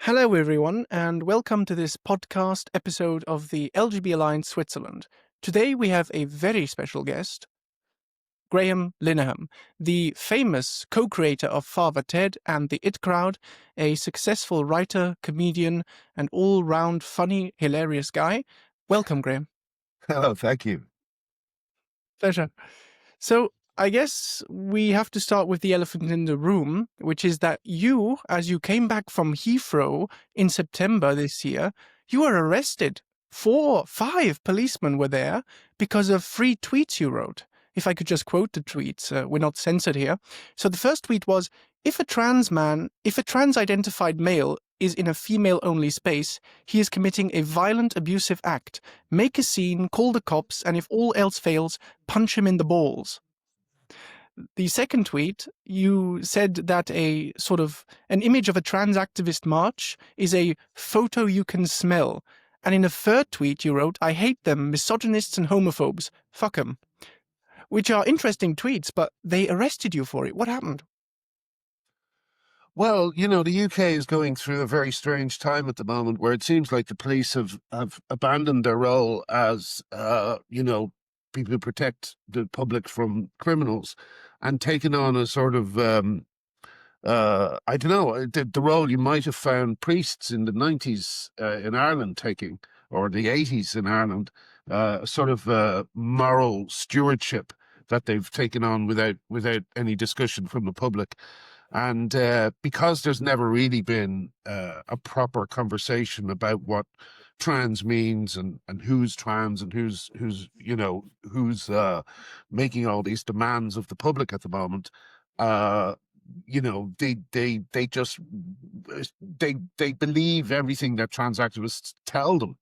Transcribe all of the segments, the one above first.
Hello, everyone, and welcome to this podcast episode of the LGB Alliance Switzerland. Today we have a very special guest, Graham Linehan, the famous co-creator of Father Ted and the It Crowd, a successful writer, comedian, and all-round funny, hilarious guy. Welcome, Graham. Oh, thank you. Pleasure. So, I guess we have to start with the elephant in the room, which is that you, as you came back from Heathrow in September this year, you were arrested. 5 policemen were there because of 3 tweets you wrote. If I could just quote the tweets, we're not censored here. So the first tweet was, if a trans-identified male is in a female-only space, he is committing a violent, abusive act. Make a scene, call the cops, and if all else fails, punch him in the balls. The second tweet, you said that an image of a trans activist march is a photo you can smell. And in a third tweet you wrote, I hate them, misogynists and homophobes, fuck 'em. Which are interesting tweets, but they arrested you for it. What happened? Well, the UK is going through a very strange time at the moment where it seems like the police have abandoned their role as, people who protect the public from criminals and taken on a sort of, I don't know, the role you might have found priests in the 90s in Ireland taking, or the 80s in Ireland, sort of moral stewardship that they've taken on without any discussion from the public. And because there's never really been a proper conversation about what trans means and who's trans and who's making all these demands of the public at the moment, they just they believe everything that trans activists tell them.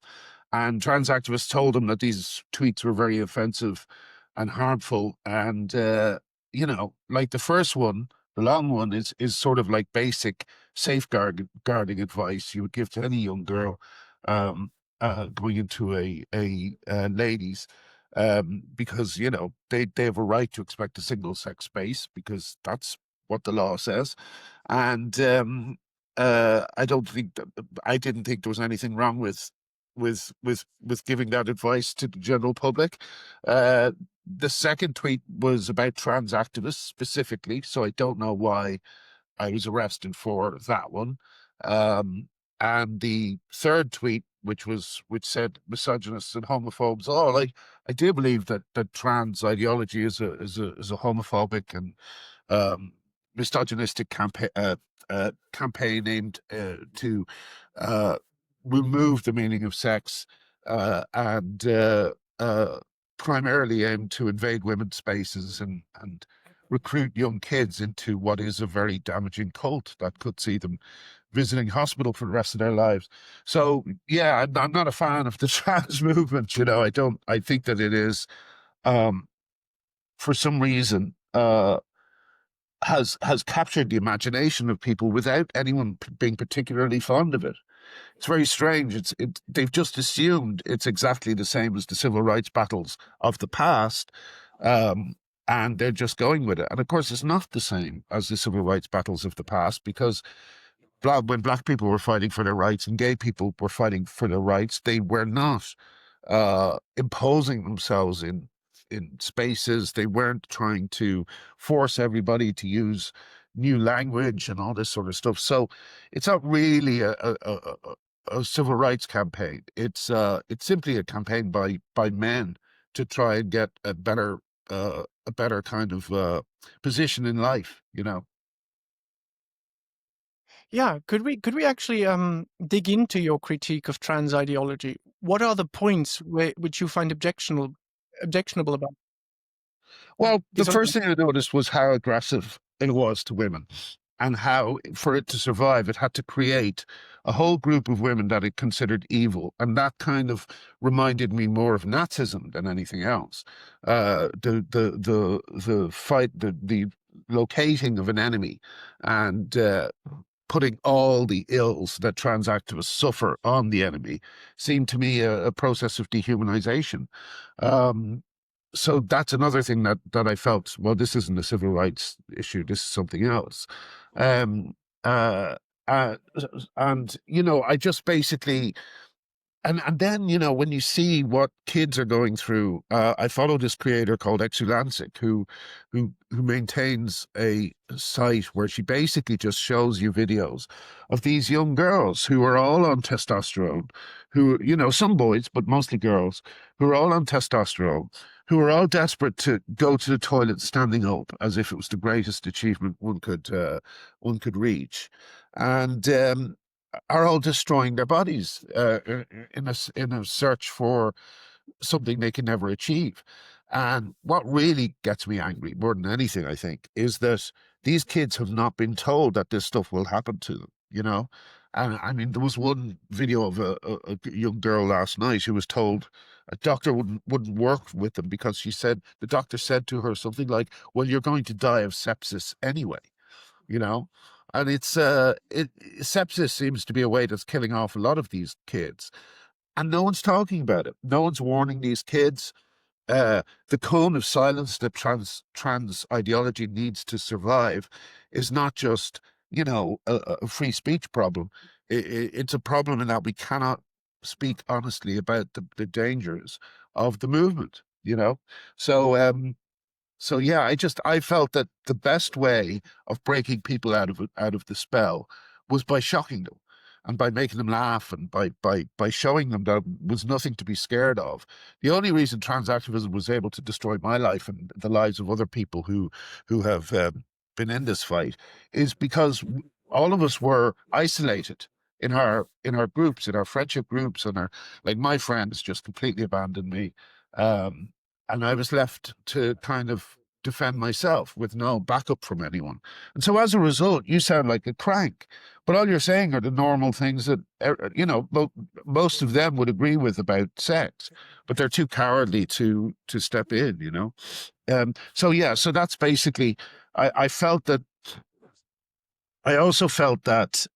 And trans activists told them that these tweets were very offensive and harmful. And, like the first one, the long one is sort of like basic safeguarding advice you would give to any young girl going into a ladies, because, they have a right to expect a single sex space because that's what the law says. And I didn't think there was anything wrong with giving that advice to the general public. The second tweet was about trans activists specifically, so I don't know why I was arrested for that one. And the third tweet, which said misogynists and homophobes, I do believe that trans ideology is a homophobic and misogynistic campaign aimed to remove the meaning of sex and primarily aimed to invade women's spaces and recruit young kids into what is a very damaging cult that could see them visiting hospital for the rest of their lives. So yeah, I'm not a fan of the trans movement. I think that it is for some reason has captured the imagination of people without anyone being particularly fond of it. It's very strange. They've just assumed it's exactly the same as the civil rights battles of the past, and they're just going with it. And of course, it's not the same as the civil rights battles of the past, because when black people were fighting for their rights and gay people were fighting for their rights, they were not imposing themselves in spaces. They weren't trying to force everybody to use new language and all this sort of stuff. So it's not really a civil rights campaign. It's simply a campaign by men to try and get a better kind of position in life. Yeah, could we actually dig into your critique of trans ideology? What are the points which you find objectionable about? Well, the first thing I noticed was how aggressive it was to women, and how, for it to survive, it had to create a whole group of women that it considered evil. And that kind of reminded me more of Nazism than anything else. The fight, the locating of an enemy and putting all the ills that trans activists suffer on the enemy seemed to me a process of dehumanization. So that's another thing that I felt, well, this isn't a civil rights issue, this is something else. uh, and I just basically, and then, when you see what kids are going through, I follow this creator called Exulancic who maintains a site where she basically just shows you videos of these young girls who are all on testosterone, who, some boys, but mostly girls, who are all on testosterone, who are all desperate to go to the toilet standing up as if it was the greatest achievement one could reach. And are all destroying their bodies in a search for something they can never achieve. And what really gets me angry more than anything, I think, is that these kids have not been told that this stuff will happen to them. And I mean, there was one video of a young girl last night who was told a doctor wouldn't work with them because the doctor said to her something like, "Well, you're going to die of sepsis anyway." you know and sepsis seems to be a way that's killing off a lot of these kids, and no one's talking about it. No one's warning these kids. The cone of silence that trans ideology needs to survive is not just a free speech problem. It's a problem in that we cannot speak honestly about the dangers of the movement. So yeah, I felt that the best way of breaking people out of the spell was by shocking them and by making them laugh and by showing them that was nothing to be scared of. The only reason trans activism was able to destroy my life and the lives of other people who have been in this fight is because all of us were isolated in our groups, in our friendship groups, and like my friends just completely abandoned me. Um, and I was left to kind of defend myself with no backup from anyone. And so as a result, you sound like a crank, but all you're saying are the normal things that, most of them would agree with about sex, but they're too cowardly to step in. So that's basically, I felt that, I also felt that,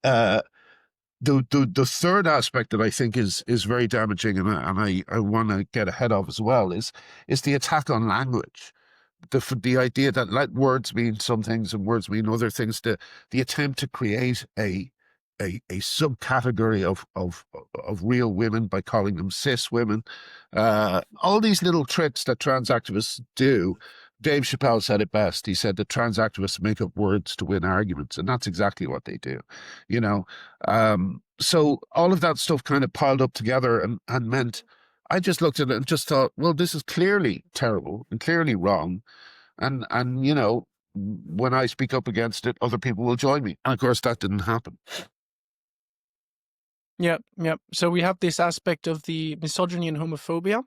the third aspect that I think is very damaging, and I want to get ahead of as well, is the attack on language. The idea that let words mean some things and words mean other things. The attempt to create a subcategory of real women by calling them cis women. All these little tricks that trans activists do. Dave Chappelle said it best. He said that trans activists make up words to win arguments, and that's exactly what they do. You know, so all of that stuff kind of piled up together and meant I just looked at it and just thought, well, this is clearly terrible and clearly wrong. And when I speak up against it, other people will join me. And of course, that didn't happen. Yeah, yeah. So we have this aspect of the misogyny and homophobia,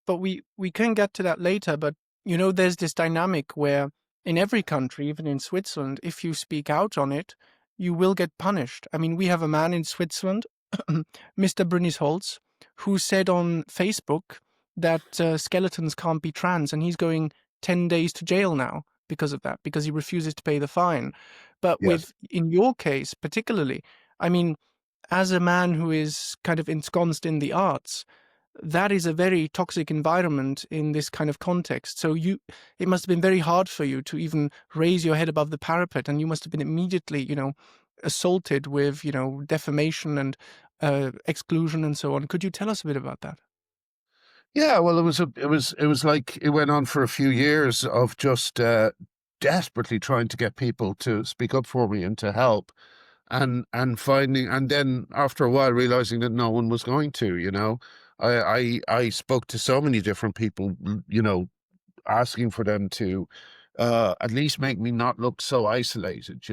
but we can get to that later. But there's this dynamic where in every country, even in Switzerland, if you speak out on it, you will get punished. I mean, we have a man in Switzerland, Mr. Brünnisholz, who said on Facebook that skeletons can't be trans, and he's going 10 days to jail now because of that, because he refuses to pay the fine. But Yes. in your case particularly, I mean, as a man who is kind of ensconced in the arts, that is a very toxic environment in this kind of context. So it must have been very hard for you to even raise your head above the parapet, and you must have been immediately, assaulted with, defamation and exclusion and so on. Could you tell us a bit about that? Yeah, well, it was like it went on for a few years of just desperately trying to get people to speak up for me and to help, and then after a while realizing that no one was going to. I spoke to so many different people, asking for them to at least make me not look so isolated.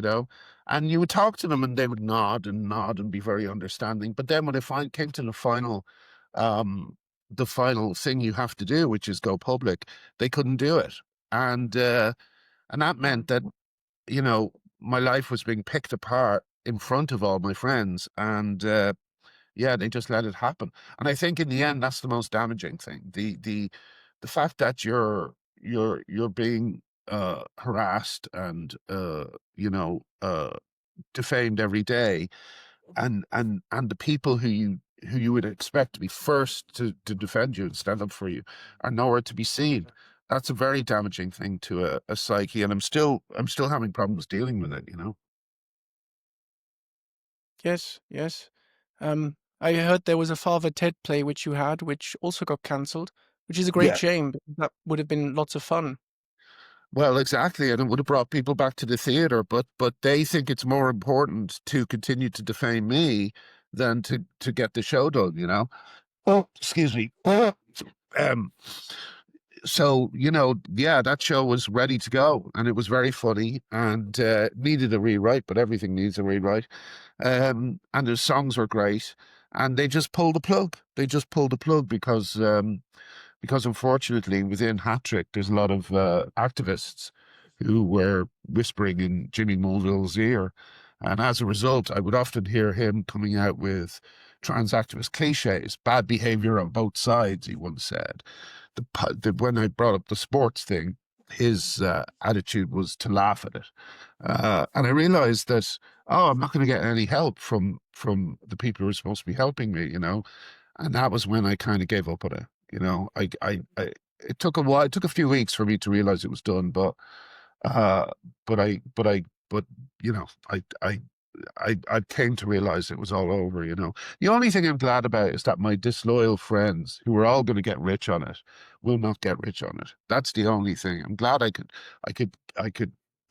And you would talk to them and they would nod and be very understanding. But then when it came to um, the final thing you have to do, which is go public, they couldn't do it. And that meant that, my life was being picked apart in front of all my friends. And yeah, they just let it happen. And I think in the end, that's the most damaging thing. The fact that you're being harassed and defamed every day, and the people who you would expect to be first to defend you and stand up for you are nowhere to be seen. That's a very damaging thing to a psyche, and I'm still having problems dealing with it. Yes, yes. I heard there was a Father Ted play which you had, which also got cancelled, which is a great Yeah. shame, because that would have been lots of fun. Well, exactly, and it would have brought people back to the theater, but they think it's more important to continue to defame me than to get the show done, you know? Oh, excuse me. Um, so, yeah, that show was ready to go and it was very funny and needed a rewrite, but everything needs a rewrite. And the songs were great. And they just pulled the plug. They just pulled the plug because unfortunately within Hattrick, there's a lot of activists who were whispering in Jimmy Mulville's ear. And as a result, I would often hear him coming out with trans activist cliches, bad behavior on both sides, he once said. When I brought up the sports thing, his attitude was to laugh at it. And I realized that, oh, I'm not going to get any help from the people who are supposed to be helping me, and that was when I kind of gave up on it. It took a while. It took a few weeks for me to realize it was done, uh, but you know, I came to realize it was all over. The only thing I'm glad about is that my disloyal friends, who were all going to get rich on it, will not get rich on it. That's the only thing. I'm glad I could.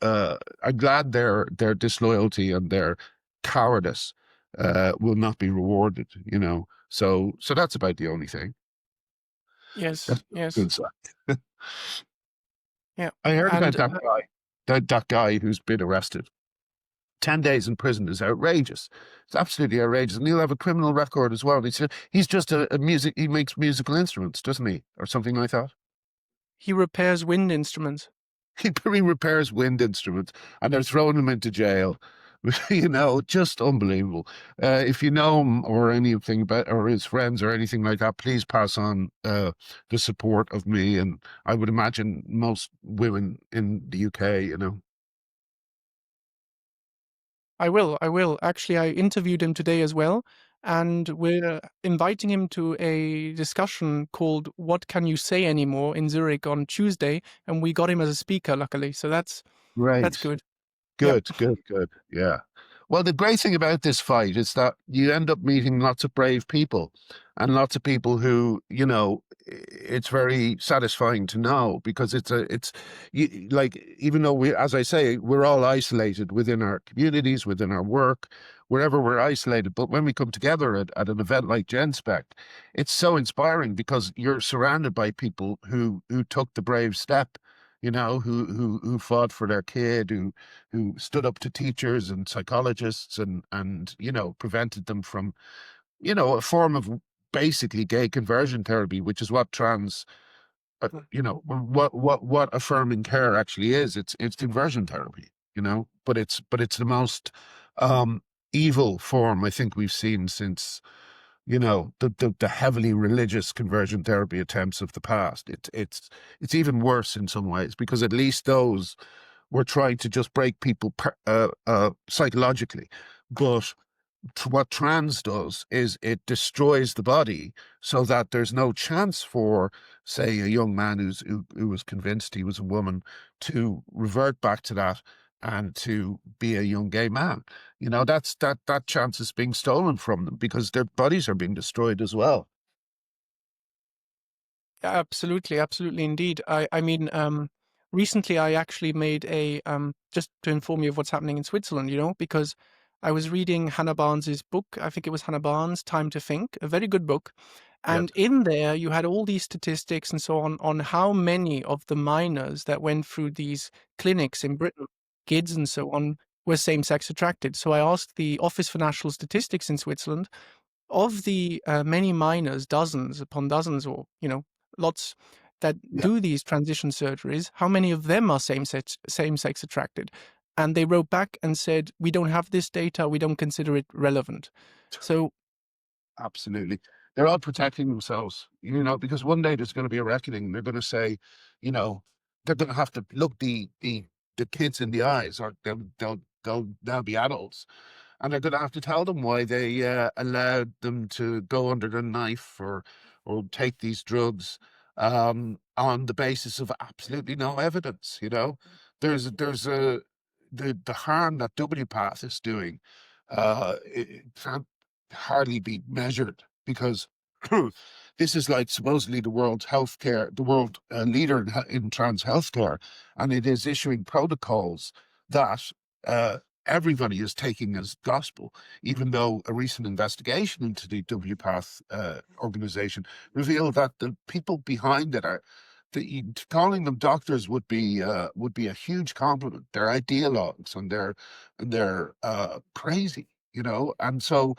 I'm glad their disloyalty and their cowardice will not be rewarded. So that's about the only thing. Yes, That's yes, good side. yeah. I heard about And that guy, that guy who's been arrested. 10 days in prison is outrageous. It's absolutely outrageous. And he'll have a criminal record as well. He's just a music, he makes musical instruments, doesn't he? Or something like that. he repairs wind instruments. He repairs wind instruments and they're throwing him into jail. Just unbelievable. If you know him or anything about, or his friends or anything like that, please pass on the support of me. And I would imagine most women in the UK. I will, I will. Actually, I interviewed him today as well, and we're inviting him to a discussion called "What Can You Say Anymore" in Zurich on Tuesday, and we got him as a speaker, luckily. So that's Right. good. Yep. Good, good, good. Yeah. Well, the great thing about this fight is that you end up meeting lots of brave people and lots of people who, it's very satisfying to know because like, even though as I say, we're all isolated within our communities, within our work, wherever we're isolated. But when we come together at an event like GenSpec, it's so inspiring because you're surrounded by people who took the brave step, who fought for their kid, who stood up to teachers and psychologists and prevented them from a form of basically gay conversion therapy, which is what trans what affirming care actually is. It's conversion therapy, but it's the most evil form I think we've seen since the heavily religious conversion therapy attempts of the past. It's even worse in some ways because at least those were trying to just break people psychologically. But what trans does is it destroys the body so that there's no chance for, say, a young man who was convinced he was a woman to revert back to that and to be a young gay man. That chance is being stolen from them because their bodies are being destroyed as well. Absolutely, absolutely indeed. I mean, recently I actually made a just to inform you of what's happening in Switzerland, because I was reading Hannah Barnes's book. I think it was Hannah Barnes' Time to Think, a very good book. Yeah, And in there you had all these statistics and so on how many of the minors that went through these clinics in Britain, kids and so on, were same-sex attracted. So I asked the Office for National Statistics in Switzerland, of the many minors, dozens upon dozens, or lots that yeah. do these transition surgeries, how many of them are same sex attracted? And they wrote back and said, we don't have this data, we don't consider it relevant. So Absolutely. They're all protecting themselves, because one day there's going to be a reckoning. They're going to say, you know, they're going to have to look the kids in the eyes, or they'll now be adults, and they're going to have to tell them why they allowed them to go under the knife or take these drugs on the basis of absolutely no evidence. There's the harm that W Path is doing it can't hardly be measured because this is like supposedly the world leader in trans healthcare, and it is issuing protocols that everybody is taking as gospel, even though a recent investigation into the WPATH organization revealed that the people behind it are calling them doctors would be a huge compliment. They're ideologues and they're crazy, you know, and so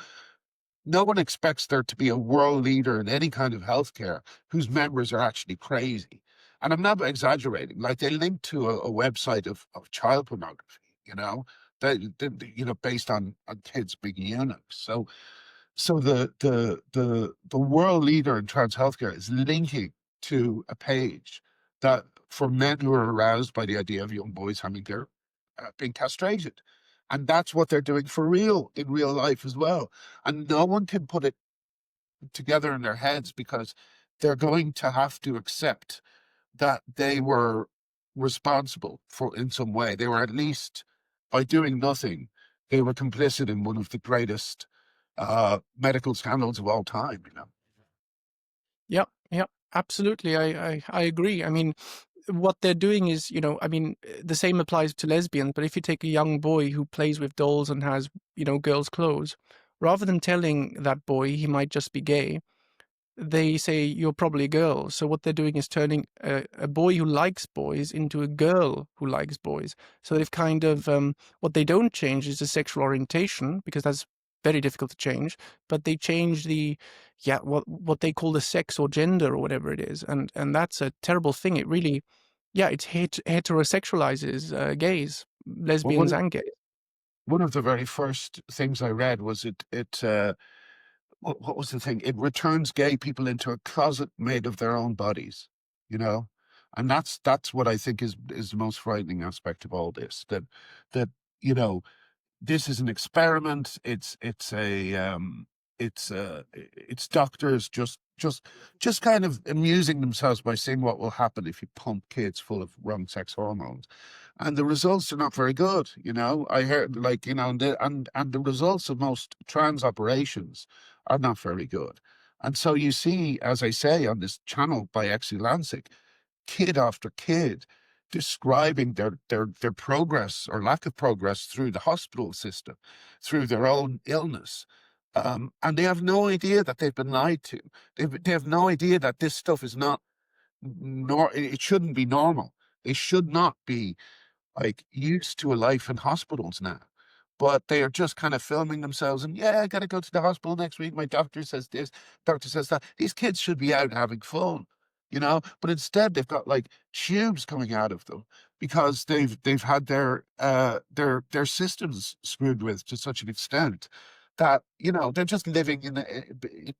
no one expects there to be a world leader in any kind of healthcare whose members are actually crazy. And I'm not exaggerating. Like they link to a website of child pornography, you know, you know, based on kids being eunuchs. So the world leader in trans healthcare is linking to a page that for men who are aroused by the idea of young boys having their being castrated, and that's what they're doing for real in real life as well. And no one can put it together in their heads because they're going to have to accept that they were responsible for in some way. They were at least by doing nothing, they were complicit in one of the greatest medical scandals of all time, you know. Yeah, yeah, absolutely. I agree. I mean, what they're doing is, you know, I mean, the same applies to lesbians, but if you take a young boy who plays with dolls and has, you know, girls' clothes, rather than telling that boy he might just be gay, they say you're probably a girl. So what they're doing is turning a boy who likes boys into a girl who likes boys. So they've kind of what they don't change is the sexual orientation, because that's very difficult to change. But they change the what they call the sex or gender or whatever it is, and that's a terrible thing. It really, yeah, it heterosexualizes gays, Well, lesbians, and gays. one of the very first things I read was what was the thing? It returns gay people into a closet made of their own bodies, you know? And that's what I think is the most frightening aspect of all this. That, you know, this is an experiment. It's doctors just kind of amusing themselves by seeing what will happen if you pump kids full of wrong sex hormones, and the results are not very good. You know, I heard like you know, and the results of most trans operations are not very good. And so you see, as I say on this channel by Exi Lancic, kid after kid describing their progress or lack of progress through the hospital system, through their own illness. And they have no idea that they've been lied to. They have no idea that this stuff is not, nor it shouldn't be normal. They should not be like used to a life in hospitals now. But they are just kind of filming themselves and yeah, I gotta go to the hospital next week. My doctor says this, doctor says that. These kids should be out having fun, you know, but instead they've got like tubes coming out of them because they've had their systems screwed with to such an extent that, you know, they're just living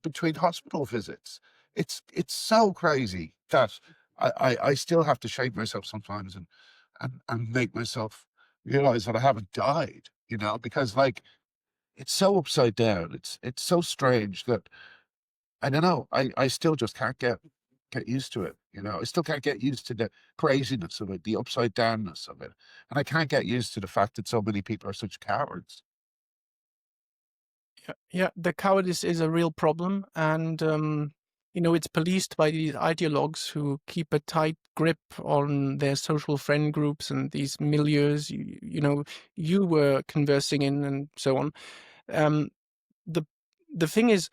between hospital visits. It's so crazy that I still have to shake myself sometimes and make myself realize that I haven't died, you know, because like it's so upside down. It's so strange that I don't know. I still just can't get used to it. You know, I still can't get used to the craziness of it, the upside downness of it. And I can't get used to the fact that so many people are such cowards. Yeah, yeah, the cowardice is a real problem, and you know, it's policed by these ideologues who keep a tight grip on their social friend groups and these milieus. You know, you were conversing in, and so on. Um, the the thing is,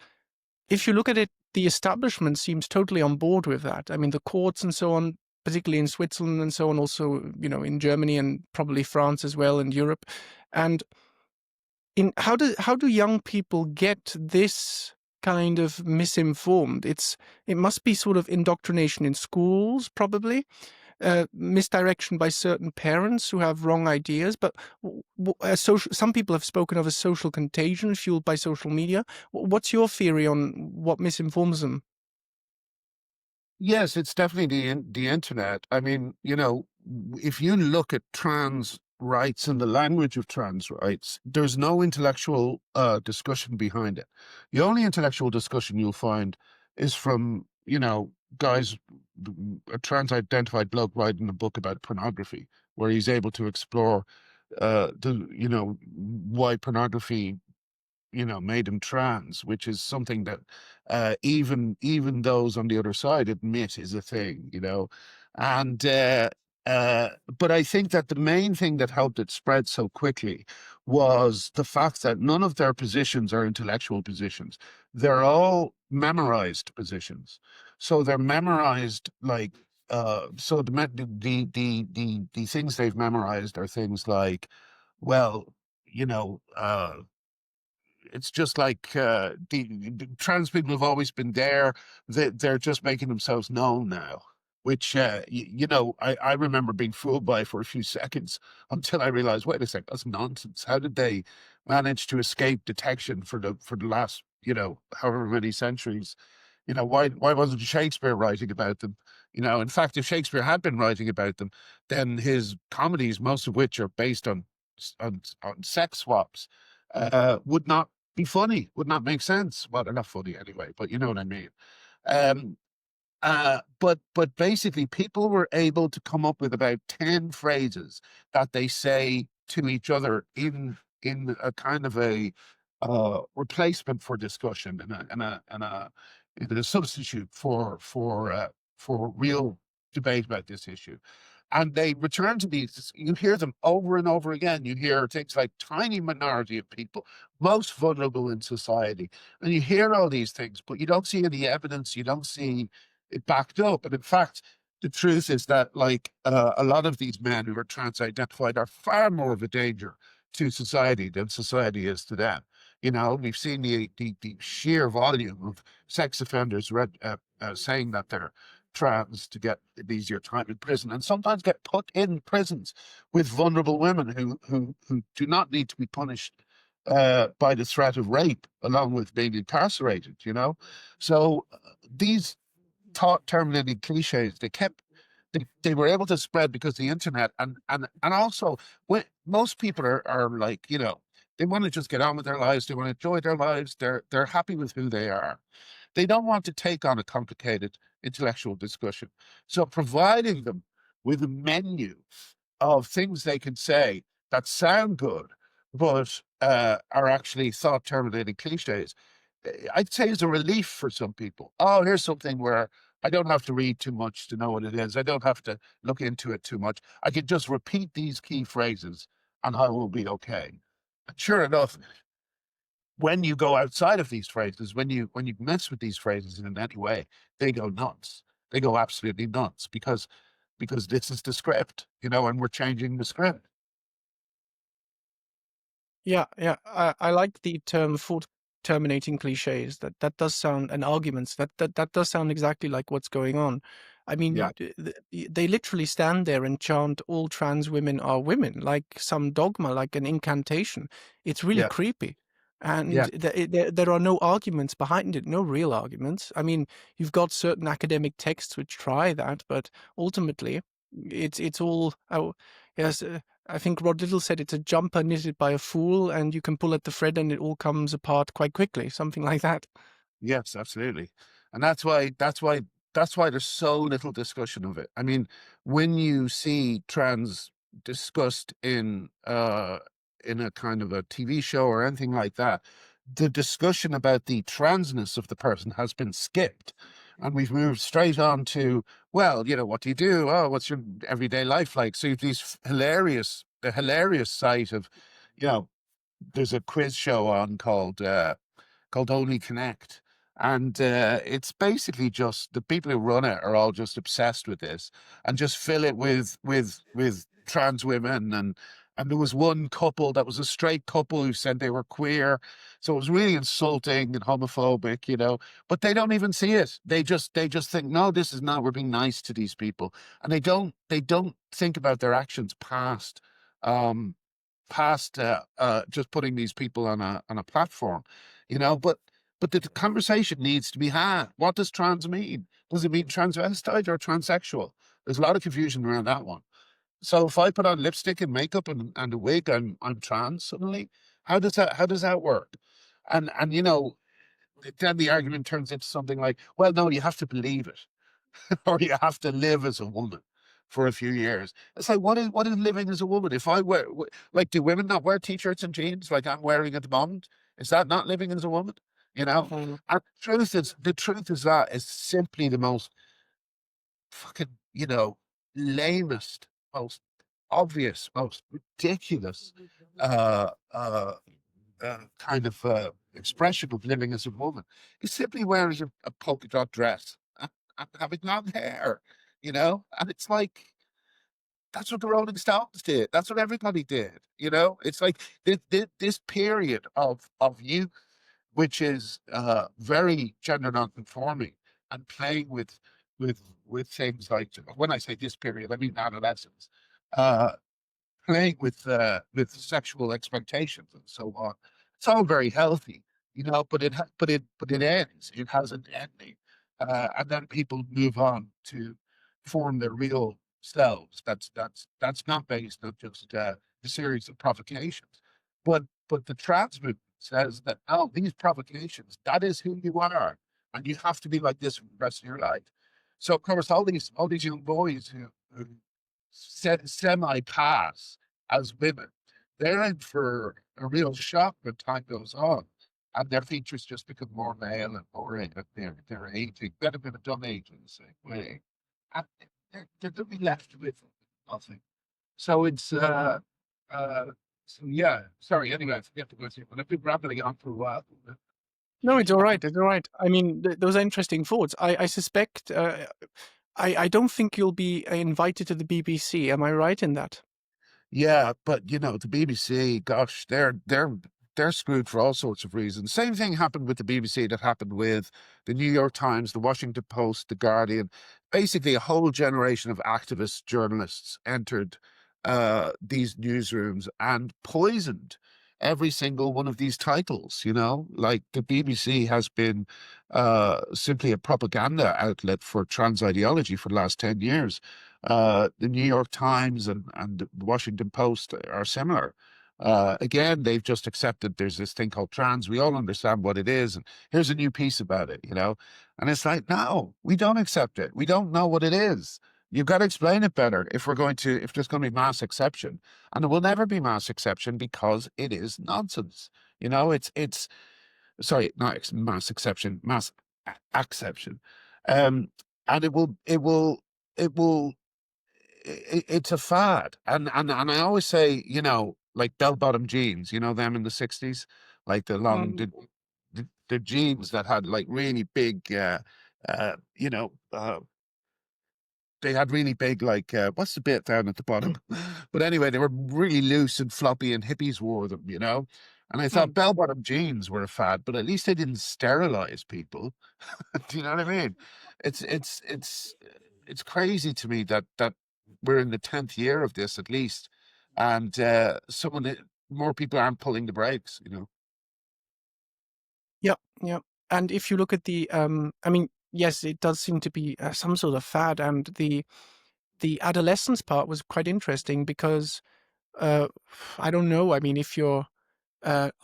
if you look at it, the establishment seems totally on board with that. I mean, the courts and so on, particularly in Switzerland and so on, also, you know, in Germany and probably France as well, and Europe, and in how do young people get this kind of misinformed? It must be sort of indoctrination in schools, probably, misdirection by certain parents who have wrong ideas. But some people have spoken of a social contagion fueled by social media. What's your theory on what misinforms them? Yes, it's definitely the internet. I mean, you know, if you look at trans rights and the language of trans rights, there's no intellectual discussion behind it. The only intellectual discussion you'll find is from, you know, guys, a trans-identified bloke writing a book about pornography, where he's able to explore the, you know, why pornography made him trans, which is something that even those on the other side admit is a thing, and but I think that the main thing that helped it spread so quickly was the fact that none of their positions are intellectual positions. They're all memorized positions. So they're memorized like so the things they've memorized are things like, well, it's just like the trans people have always been there. They're just making themselves known now, which I remember being fooled by for a few seconds until I realized, wait a second, that's nonsense. How did they manage to escape detection for the last however many centuries? Why wasn't Shakespeare writing about them? In fact, if Shakespeare had been writing about them, then his comedies, most of which are based on sex swaps, would not be funny, would not make sense. Well, they're not funny anyway, but you know what I mean. Um, but basically, people were able to come up with about 10 phrases that they say to each other in a kind of a replacement for discussion and a substitute for real debate about this issue. And they return to these, you hear them over and over again. You hear things like tiny minority of people, most vulnerable in society. And you hear all these things, but you don't see any evidence. You don't see it backed up. And in fact, the truth is that a lot of these men who are trans-identified are far more of a danger to society than society is to them. We've seen the sheer volume of sex offenders saying that they're trans to get an easier time in prison, and sometimes get put in prisons with vulnerable women who do not need to be punished by the threat of rape, along with being incarcerated. So these thought terminating cliches, they were able to spread because the internet and also when most people are like, they want to just get on with their lives, they want to enjoy their lives, they're happy with who they are. They don't want to take on a complicated intellectual discussion. So providing them with a menu of things they can say that sound good, but are actually thought terminating cliches, I'd say is a relief for some people. Oh, here's something where I don't have to read too much to know what it is. I don't have to look into it too much. I can just repeat these key phrases and I will be okay. And sure enough, when you go outside of these phrases, when you mess with these phrases in any way, they go nuts. They go absolutely nuts because this is the script, and we're changing the script. Yeah, yeah. I like the term "thought terminating cliches." That does sound, and arguments. That does sound exactly like what's going on. I Yeah, mean, they literally stand there and chant "all trans women are women" like some dogma, like an incantation. It's really yeah, creepy, and yeah, there are no arguments behind it, no real arguments. I mean, you've got certain academic texts which try that, but ultimately, it's all. Oh, yes. I think Rod Little said it's a jumper knitted by a fool, and you can pull at the thread and it all comes apart quite quickly, something like that. yes, absolutely. And that's why there's so little discussion of it. I mean, when you see trans discussed in a kind of a TV show or anything like that, the discussion about the transness of the person has been skipped. And we've moved straight on to, well, what do you do? Oh, what's your everyday life like? So you've the hilarious site of, you know, there's a quiz show on called Only Connect. And it's basically just the people who run it are all just obsessed with this and just fill it with trans women. And there was one couple that was a straight couple who said they were queer. So it was really insulting and homophobic. But they don't even see it. They just think, no, this is not, we're being nice to these people. And they don't think about their actions um past just putting these people on a platform, but the conversation needs to be had. What does trans mean? Does it mean transvestite or transsexual? There's a lot of confusion around that one. So if I put on lipstick and makeup and a wig, I'm trans suddenly. How does that work? And then the argument turns into something like, well, no, you have to believe it. Or you have to live as a woman for a few years. It's like, what is living as a woman? If I wear, like, do women not wear t-shirts and jeans like I'm wearing at the moment? Is that not living as a woman? You know? Mhm. And the truth is that is simply the most fucking, lamest, most obvious, most ridiculous uh uh kind of expression of living as a woman. He simply wears a polka dot dress and having long hair, and it's like that's what the Rolling Stones did. That's what everybody did. It's like this period of youth, which is very gender non-conforming and playing with things like, when I say this period, I mean adolescence. Uh, Playing with sexual expectations and so on. It's all very healthy, but it ends. It has an ending, and then people move on to form their real selves. That's not based on just a series of provocations, but the trans movement says that no, these provocations, that is who you are, and you have to be like this for the rest of your life. So of course, all these young boys who semi pass as women, they're in for a real shock when time goes on, and their features just become more male and more they're aging, better than a dumb age in the same way, and they're to be left with nothing. So it's uh so yeah. Sorry. Anyway, I forget to go through, but I've been rambling on for a while. No, it's all right. It's all right. I mean, those are interesting thoughts. I suspect. I don't think you'll be invited to the BBC. Am I right in that? Yeah, but the BBC, gosh, they're screwed for all sorts of reasons. Same thing happened with the BBC that happened with the New York Times, the Washington Post, the Guardian. Basically, a whole generation of activist journalists entered these newsrooms and poisoned every single one of these titles. Like the BBC has been simply a propaganda outlet for trans ideology for the last 10 years. The New York Times and the Washington Post are similar. Again, they've just accepted there's this thing called trans. We all understand what it is, and here's a new piece about it. And it's like, no, we don't accept it. We don't know what it is. You've got to explain it better if there's going to be mass exception, and it will never be mass exception because it is nonsense. It's sorry, not mass exception, mass acception, and it will it's a fad. And I always say, like bell bottom jeans, them in the 60s, like Mm. the jeans that had like really big uh you know uh they had really big, like, what's the bit down at the bottom? But anyway, they were really loose and floppy, and hippies wore them. And I thought Mm. bell bottom jeans were a fad, but at least they didn't sterilize people. Do you know what I mean? It's crazy to me that we're in the 10th year of this at least, and more people aren't pulling the brakes. Yeah, yeah. And if you look at I mean, yes, it does seem to be some sort of fad, and the adolescence part was quite interesting because uh, I don't know. I mean, if you're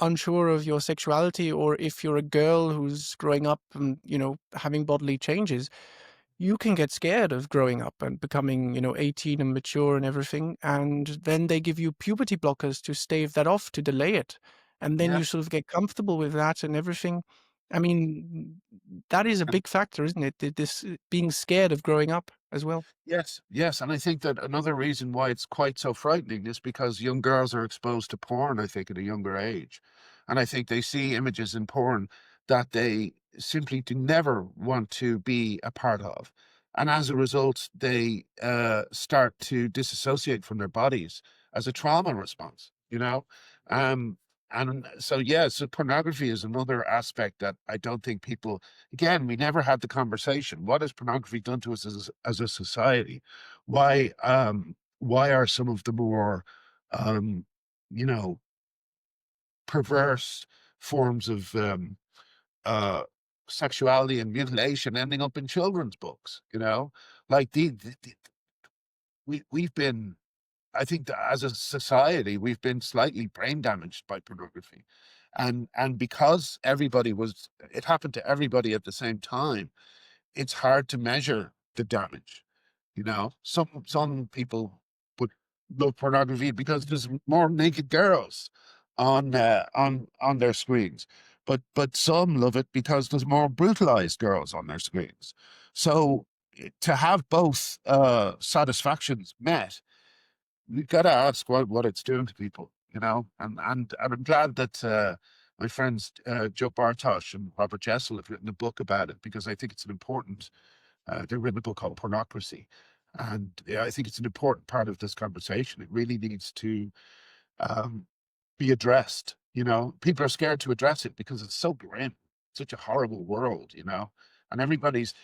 unsure of your sexuality, or if you're a girl who's growing up and having bodily changes, you can get scared of growing up and becoming 18 and mature and everything, and then they give you puberty blockers to stave that off, to delay it, and then Yeah. you sort of get comfortable with that and everything. I mean, that is a big factor, isn't it? This being scared of growing up as well. Yes, yes, and I think that another reason why it's quite so frightening is because young girls are exposed to porn, I think, at a younger age. And I think they see images in porn that they simply do never want to be a part of. And as a result, they start to disassociate from their bodies as a trauma response. Um, and so, yeah, so pornography is another aspect that I don't think people, again, we never had the conversation. What has pornography done to us as a society? Why are some of the more um, you know perverse forms of uh sexuality and mutilation ending up in children's books? Like we've been, I think that as a society, we've been slightly brain damaged by pornography. And because it happened to everybody at the same time, it's hard to measure the damage. Some people would love pornography because there's more naked girls, on their screens. But some love it because there's more brutalized girls on their screens. So to have both satisfactions met, you've got to ask what it's doing to people, you know. And I'm glad that my friends Joe Bartosh and Robert Jessel have written a book about it, because I think it's an important. They've written a book called Pornography, and yeah, I think it's an important part of this conversation. It really needs to um, be addressed. You know, people are scared to address it because it's so grim, such a horrible world, you know. And everybody's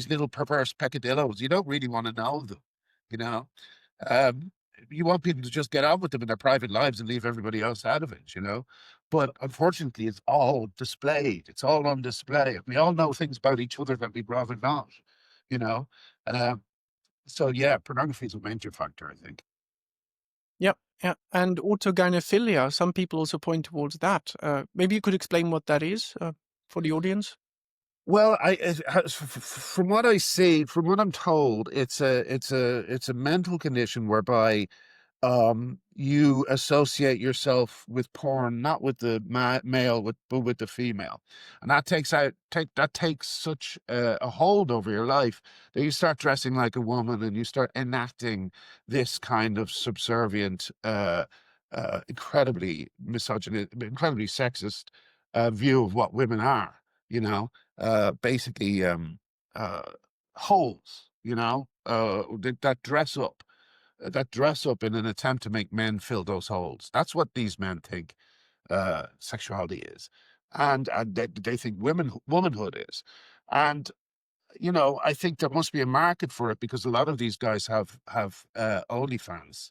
little perverse peccadillos. You don't really want to know them, you know. Um, you want people to just get on with them in their private lives and leave everybody else out of it, you know. But unfortunately, it's all displayed. It's all on display. We all know things about each other that we'd rather not, you know. Um, so yeah, pornography is a major factor, I think. Yep, yeah. And autogynephilia, some people also point towards that. Maybe you could explain what that is for the audience? Well, from what I see, from what I'm told, it's a mental condition whereby you associate yourself with porn, not with the male, but with the female, and that takes such a hold over your life that you start dressing like a woman and you start enacting this kind of subservient, incredibly misogynist, incredibly sexist view of what women are. You know, basically uh, holes. You know, that dress up in an attempt to make men fill those holes. That's what these men think sexuality is, and they think womanhood is. And you know, I think there must be a market for it, because a lot of these guys have OnlyFans,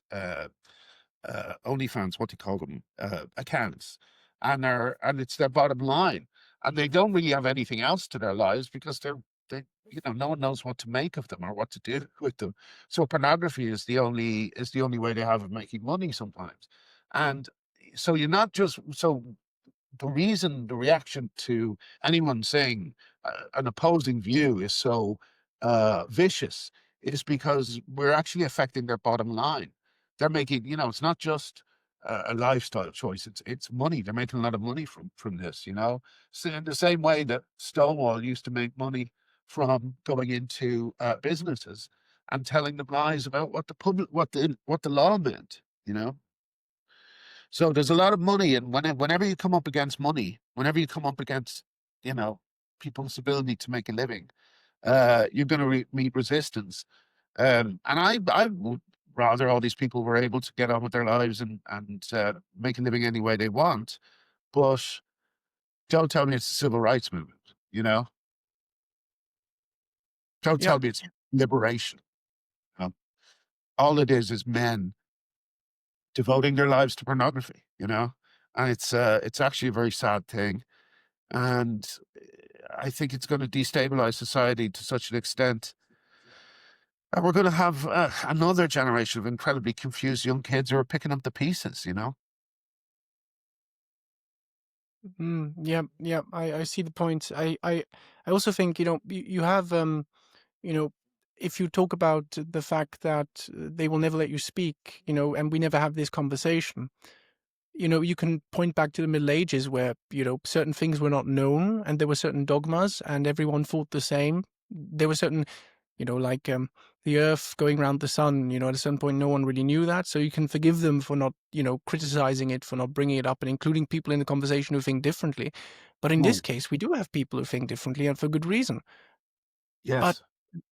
what do you call them, accounts, and it's their bottom line, and they don't really have anything else to their lives because they you know, no one knows what to make of them or what to do with them. So pornography is the only way they have of making money sometimes, and so you're not just so the reaction to anyone saying an opposing view is so vicious is because we're actually affecting their bottom line. They're making, you know, it's not just a lifestyle choice; it's money. They're making a lot of money from this, you know. So in the same way that Stonewall used to make money from going into businesses and telling them lies about what the public, what the law meant, you know. So there's a lot of money, and whenever you come up against money, whenever you come up against, you know, people's ability to make a living, you're going to meet resistance. And I would rather all these people were able to get on with their lives and make a living any way they want. But don't tell me it's a civil rights movement. You know, don't Yeah, tell me it's liberation. You know? All it is men devoting their lives to pornography. You know, and it's actually a very sad thing. And I think it's going to destabilize society to such an extent. And we're going to have another generation of incredibly confused young kids who are picking up the pieces, you know? yeah, yeah. I see the point. I also think, you know, you have you know, if you talk about the fact that they will never let you speak, you know, and we never have this conversation, you know, you can point back to the Middle Ages where, you know, certain things were not known and there were certain dogmas and everyone thought the same. There were certain, you know, like the earth going around the sun, you know, at a certain point, no one really knew that. So you can forgive them for not, you know, criticizing it, for not bringing it up and including people in the conversation who think differently. But in this Mm, case, we do have people who think differently and for good reason. But yes.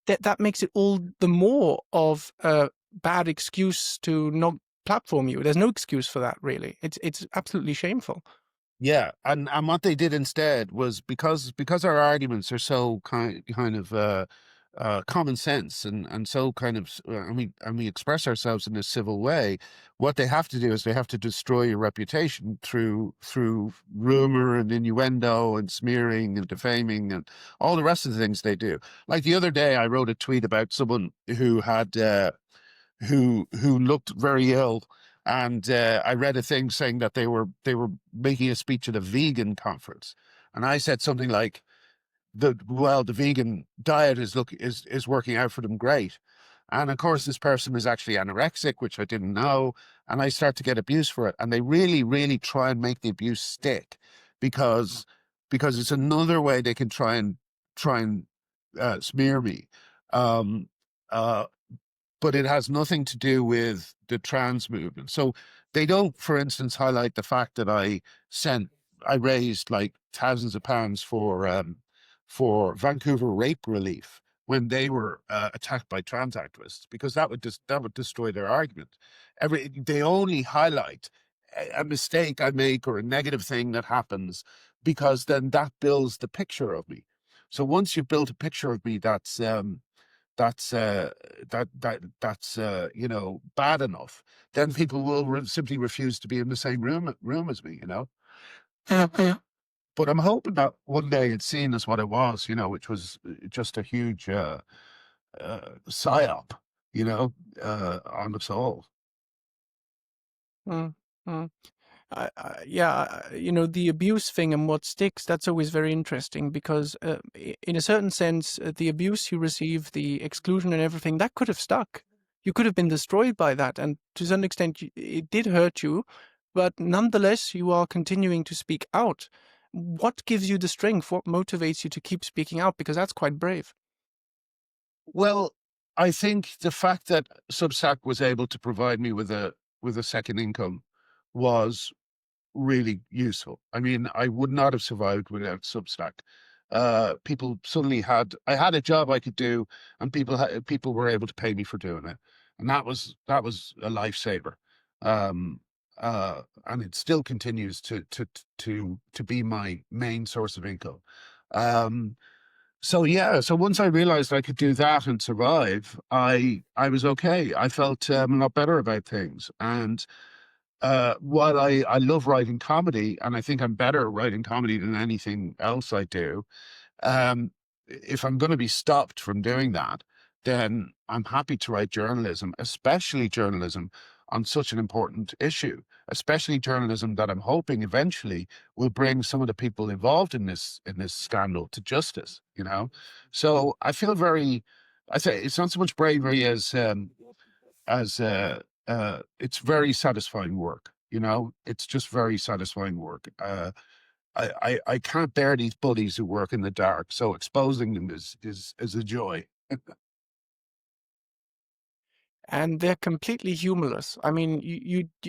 that makes it all the more of a bad excuse to not platform you. There's no excuse for that, really. It's absolutely shameful. Yeah. And what they did instead was, because our arguments are so kind of common sense and so kind of and we express ourselves in a civil way. What they have to do is they have to destroy your reputation through rumor and innuendo and smearing and defaming and all the rest of the things they do. Like the other day, I wrote a tweet about someone who had who looked very ill, and I read a thing saying that they were making a speech at a vegan conference, and I said something like, the vegan diet is working out for them great. And of course, this person is actually anorexic, which I didn't know. And I start to get abuse for it. And they really, really try and make the abuse stick because it's another way they can try and smear me. Um, uh, but it has nothing to do with the trans movement. So they don't, for instance, highlight the fact that I raised like thousands of pounds for Vancouver rape relief when they were attacked by trans activists, because that would destroy their argument. They only highlight a mistake I make or a negative thing that happens, because then that builds the picture of me. So once you build a picture of me that's bad enough, then people will simply refuse to be in the same room as me. But I'm hoping that one day it's seen as what it was, which was just a huge psyop, on us all. Mm, mm. Yeah, the abuse thing and what sticks, that's always very interesting because, in a certain sense, the abuse you receive, the exclusion and everything, that could have stuck. You could have been destroyed by that. And to some extent, it did hurt you, but nonetheless, you are continuing to speak out. What gives you the strength? What motivates you to keep speaking out? Because that's quite brave. Well, I think the fact that Substack was able to provide me with a second income was really useful. I mean, I would not have survived without Substack. People suddenly I had a job I could do, and people were able to pay me for doing it, and that was a lifesaver. Um, and it still continues to be my main source of income. Um, so yeah, so once I realized I could do that and survive, I was okay. I felt a lot better about things, and while I love writing comedy, and I think I'm better at writing comedy than anything else I do, um, if I'm going to be stopped from doing that, then I'm happy to write journalism, especially journalism on such an important issue, especially journalism that I'm hoping eventually will bring some of the people involved in this scandal to justice. So I feel I say it's not so much bravery as it's very satisfying work. It's just very satisfying work. I can't bear these bullies who work in the dark, so exposing them is a joy. And they're completely humorless. I mean,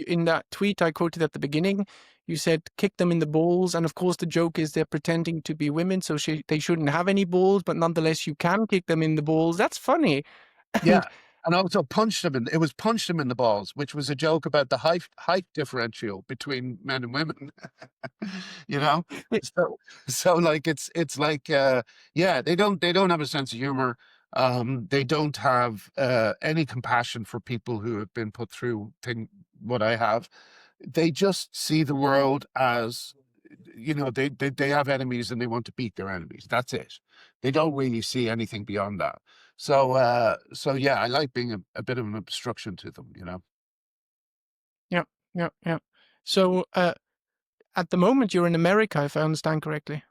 in that tweet I quoted at the beginning, you said kick them in the balls, and of course the joke is they're pretending to be women, so they shouldn't have any balls, but nonetheless you can kick them in the balls. That's funny. Yeah, And and also it was punch them in the balls, which was a joke about the height differential between men and women. you know, so like it's like yeah, they don't have a sense of humor. They don't have any compassion for people who have been put through what I have. They just see the world as, they have enemies and they want to beat their enemies. That's it. They don't really see anything beyond that. So yeah, I like being a bit of an obstruction to them. yeah, yeah, yeah. So at the moment you're in America, if I understand correctly,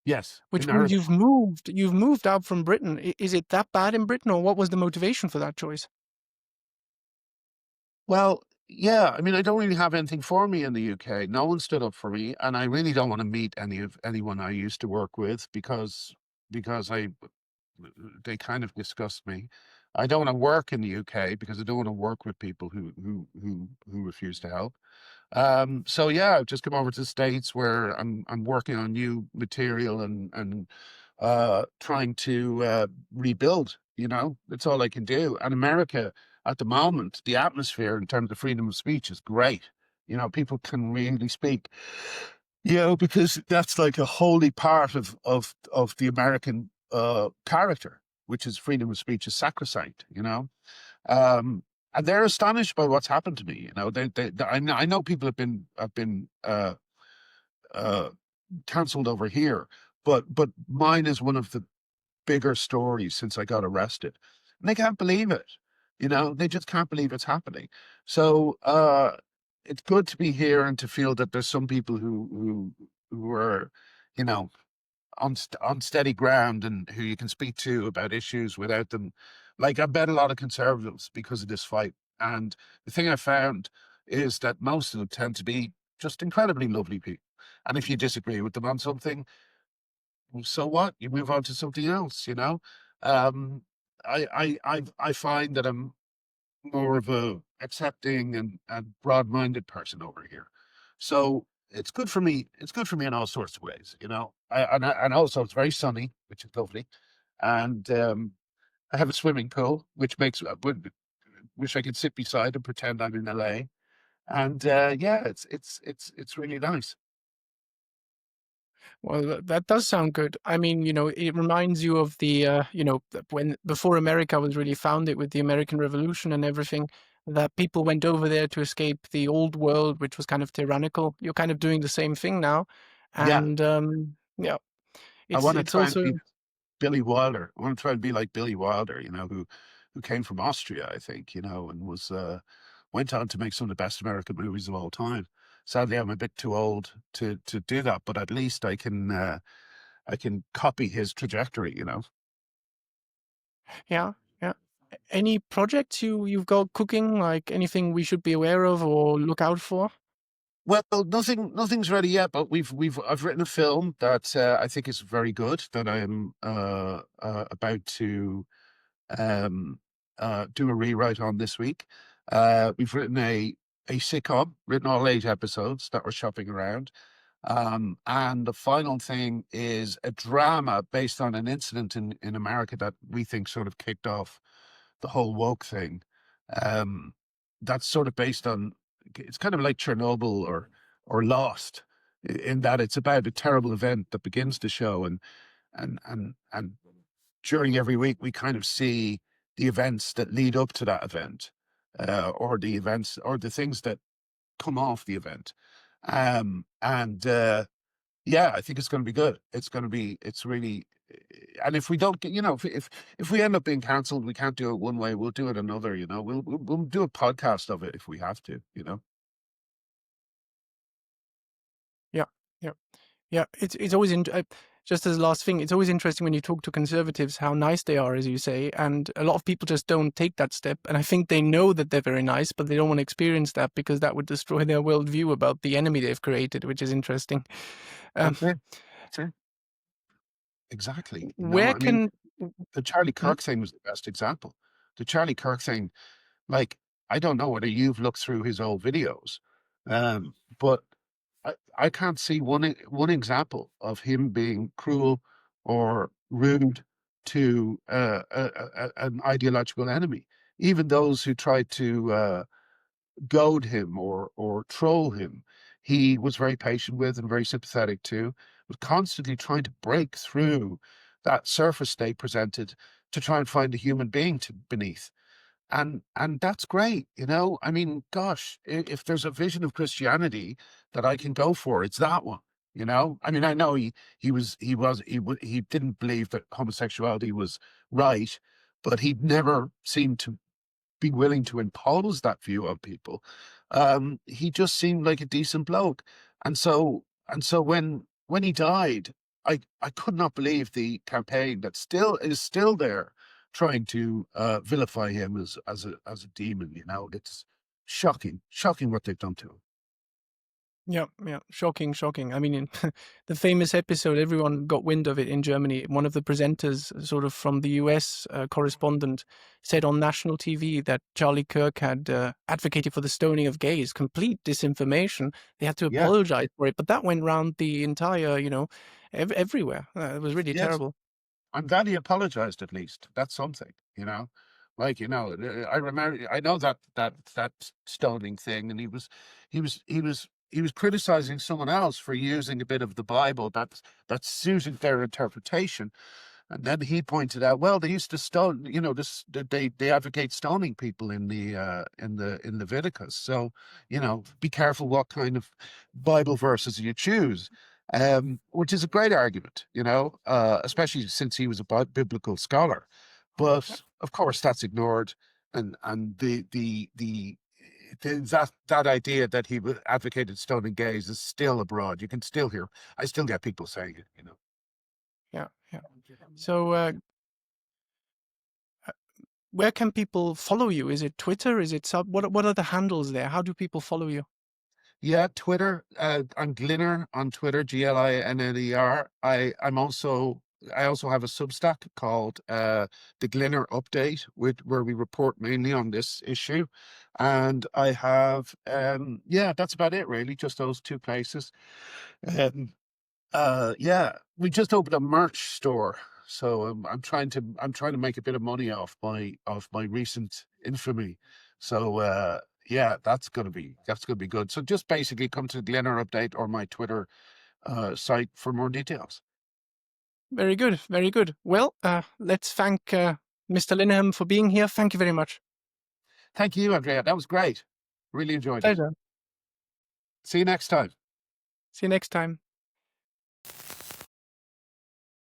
Yes, which in means Ireland. you've moved out from Britain. Is it that bad in Britain, or what was the motivation for that choice? Well, yeah, I mean, I don't really have anything for me in the UK. No one stood up for me, and I really don't want to meet anyone I used to work with because they kind of disgust me. I don't want to work in the UK because I don't want to work with people who refuse to help. So yeah, I've just come over to the States where I'm working on new material and trying to rebuild. That's all I can do. And America at the moment, the atmosphere in terms of freedom of speech is great. People can really speak. Because that's like a holy part of the American character, which is freedom of speech is sacrosanct. Um, and they're astonished by what's happened to me. I know people have been uh, cancelled over here, but mine is one of the bigger stories since I got arrested, and they can't believe it. They just can't believe it's happening. So it's good to be here and to feel that there's some people who are, you know, on steady ground and who you can speak to about issues without them. Like, I bet a lot of conservatives because of this fight. And the thing I found is that most of them tend to be just incredibly lovely people. And if you disagree with them on something, well, so what? You move on to something else, you know? Um, I find that I'm more of a accepting and broad-minded person over here. So it's good for me. It's good for me in all sorts of ways, you know. And also it's very sunny, which is lovely. And I have a swimming pool, which makes which I can sit beside and pretend I'm in LA. And yeah, it's really nice. Well, that does sound good. I mean, it reminds you of when before America was really founded with the American Revolution and everything, that people went over there to escape the old world, which was kind of tyrannical. You're kind of doing the same thing now, Yeah, and yeah, I it's want to it's try and also be Billy Wilder. I want to try and be like Billy Wilder, you know, who came from Austria, I think, you know, and was went on to make some of the best American movies of all time. Sadly, I'm a bit too old to do that, but at least I can copy his trajectory, you know. yeah, yeah. Any projects you've got cooking, like anything we should be aware of or look out for? Well, nothing's ready yet, but I've written a film that I think is very good that I'm about to um, do a rewrite on this week. We've written a sitcom, written all 8 episodes that we're shopping around. And the final thing is a drama based on an incident in America that we think sort of kicked off the whole woke thing. Um, that's sort of based on, it's kind of like Chernobyl or Lost, in that it's about a terrible event that begins the show, and during every week we kind of see the events that lead up to that event, or the events or the things that come off the event. And yeah, I think it's going to be good. It's going to be, it's really, and if we don't get, you know, if we end up being cancelled, we can't do it one way. We'll do it another. You know, we'll do a podcast of it if we have to. You know. Yeah, yeah. Yeah, it's always just as a last thing, it's always interesting when you talk to conservatives how nice they are, as you say, and a lot of people just don't take that step. And I think they know that they're very nice, but they don't want to experience that because that would destroy their worldview about the enemy they've created, which is interesting. Um, That's it. That's it. Exactly. You know, where I mean, can the Charlie hmm? Kirk thing was the best example. The Charlie Kirk thing, like, I don't know whether you've looked through his old videos, but I can't see one example of him being cruel or rude to an ideological enemy. Even those who tried to goad him or troll him, he was very patient with and very sympathetic to. Was constantly trying to break through that surface they presented to try and find a human being to beneath. And that's great, you know. I mean, gosh, if there's a vision of Christianity that I can go for, it's that one. You know, I mean, I know he didn't believe that homosexuality was right, but he never seemed to be willing to impose that view on people. He just seemed like a decent bloke, and so when he died, I could not believe the campaign that still there trying to vilify him as a demon. You know, it's shocking what they've done to him. Yeah, yeah, shocking, shocking. I mean, in the famous episode, everyone got wind of it in Germany. One of the presenters, sort of from the US correspondent, said on national TV that Charlie Kirk had advocated for the stoning of gays. Complete disinformation. They had to Yeah. apologize for it, but that went round the entire, everywhere. It was really Yes. terrible. I'm glad he apologized at least. That's something, you know. Like, you know, I remember, I know that stoning thing, and he was criticizing someone else for using a bit of the Bible that suited their interpretation. And then he pointed out, well, they used to stone, you know, they advocate stoning people in Leviticus. So, you know, be careful what kind of Bible verses you choose. Which is a great argument, you know, especially since he was a biblical scholar. But of course, that's ignored, and that idea that he advocated stoning gays is still abroad. You can still hear, I still get people saying it, you know. Yeah. So, where can people follow you? Is it Twitter? Is it what are the handles there? How do people follow you? Yeah, Twitter. I'm Glinner on Twitter, Glinner. I also have a Substack called the Glinner Update, where we report mainly on this issue. And I have yeah, that's about it really, just those two places. Um, yeah, we just opened a merch store, so I'm trying to make a bit of money off my recent infamy. So yeah, that's gonna be good. So just basically come to the Glenner Update or my Twitter site for more details. Very good. Very good. Well, let's thank Mr. Linehan for being here. Thank you very much. Thank you, Andrea. That was great. Really enjoyed it. Pleasure. See you next time. See you next time.